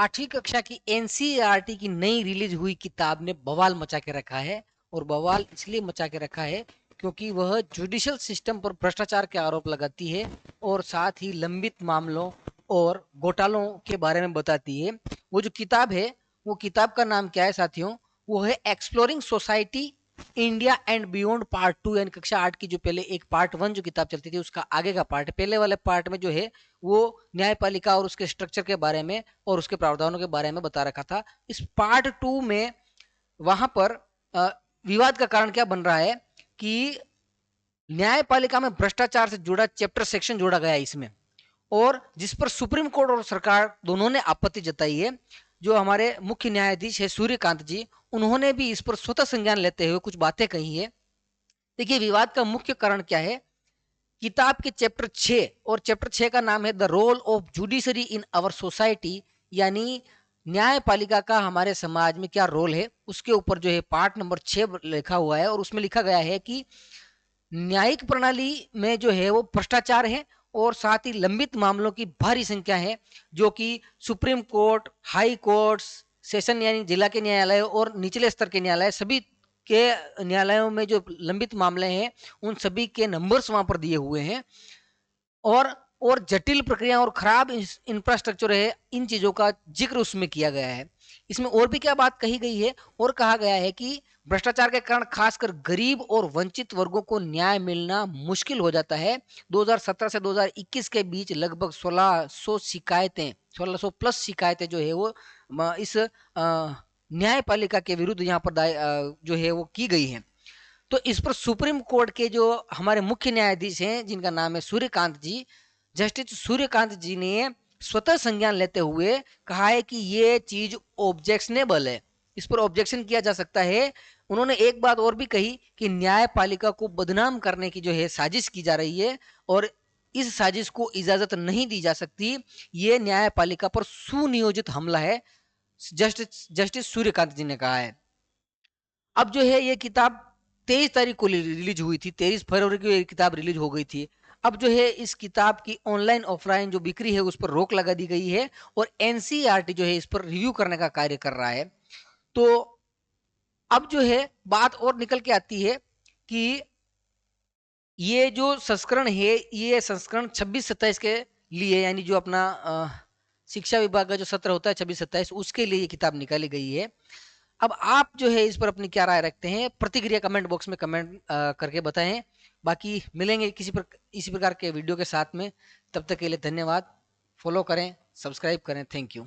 8वीं कक्षा की एनसीईआरटी की नई रिलीज हुई किताब ने बवाल मचा के रखा है। और बवाल इसलिए मचा के रखा है क्योंकि वह जुडिशियल सिस्टम पर भ्रष्टाचार के आरोप लगाती है और साथ ही लंबित मामलों और घोटालों के बारे में बताती है। वो जो किताब है, वो किताब का नाम क्या है साथियों? वो है exploring society India and beyond part 2, यानी कक्षा 8 की जो पहले एक पार्ट 1 जो किताब चलती थी उसका आगे का पार्ट, पहले वाले पार्ट में जो है वो न्यायपालिका और उसके स्ट्रक्चर के बारे में और उसके प्रावधानों के बारे में बता रखा था। इस पार्ट 2 में वहां पर विवाद का कारण क्या बन रहा है कि न्यायपालिका में भ्रष्टाचार से जुड़ा चैप्टर सेक्शन जोड़ा गया है इसमें, और जिस पर सुप्रीम कोर्ट और सरकार दोनों ने आपत्ति जताई है। जो हमारे मुख्य न्यायाधीश है सूर्यकांत जी, उन्होंने भी इस पर स्वतः संज्ञान लेते हुए कुछ बातें कही है। देखिए, विवाद का मुख्य कारण क्या है? किताब के चैप्टर 6, और चैप्टर 6 का नाम है the role of judiciary in our society, यानी न्यायपालिका का हमारे समाज में क्या रोल है, उसके ऊपर जो है पार्ट नंबर 6 लिखा हुआ है। और उसमें लिखा गया है कि न्यायिक प्रणाली में जो है वो भ्रष्टाचार है और साथ ही लंबित मामलों की भारी संख्या है, जो कि supreme court, high court, session यानी जिला के न्यायालय और निचले स्तर के न्यायालय, सभी के न्यायालयों में जो लंबित मामले हैं उन सभी के नंबर्स वहां पर दिए हुए हैं। और जटिल प्रक्रिया और खराब इंफ्रास्ट्रक्चर है, इन चीजों का जिक्र उसमें किया गया है। इसमें और भी क्या बात कही गई है? और कहा गया है कि भ्रष्टाचार के कारण खासकर गरीब और वंचित वर्गों को न्याय मिलना मुश्किल हो जाता है। 2017 से 2021 के बीच लगभग 1600 शिकायतें, 1600 प्लस शिकायतें जो है वो इस न्यायपालिका के विरुद्ध यहाँ पर जो है वो की गई हैं। तो इस पर सुप्रीम कोर्ट के जो हमारे मुख्य न्यायाधीश हैं, जिनका नाम है सूर्यकांत जी, जस्टिस सूर्यकांत जी ने स्वतः संज्ञान लेते हुए कहा है कि ये चीज ऑब्जेक्शनेबल है, इस पर ऑब्जेक्शन किया जा सकता है। उन्होंने एक बात और भी कही कि न्यायपालिका को बदनाम करने की जो है साजिश की जा रही है और इस साजिश को इजाजत नहीं दी जा सकती। ये न्यायपालिका पर सुनियोजित हमला है, जस्टिस जस्टिस सूर्यकांत जी ने कहा है। अब जो है ये किताब 23 तारीख को रिलीज हुई थी, 23 फरवरी को ये किताब रिलीज हो गई थी। अब जो है इस किताब की ऑनलाइन ऑफलाइन जो बिक्री है उस पर रोक लगा दी गई है और एनसीईआरटी जो है इस पर रिव्यू करने का कार्य कर रहा है। तो अब जो है बात और निकल के आती है कि ये जो संस्करण है, ये संस्करण 26-27 के लिए, यानी जो अपना शिक्षा विभाग का जो सत्र होता है 26-27, उसके लिए ये किताब निकाली गई है। अब आप जो है इस पर अपनी क्या राय रखते हैं? प्रतिक्रिया कमेंट बॉक्स में कमेंट करके बताएं। बाकी मिलेंगे इसी प्रकार के वीडियो के साथ में। तब तक के लिए धन्यवाद। फॉलो करें, सब्सक्राइब करें। Thank you.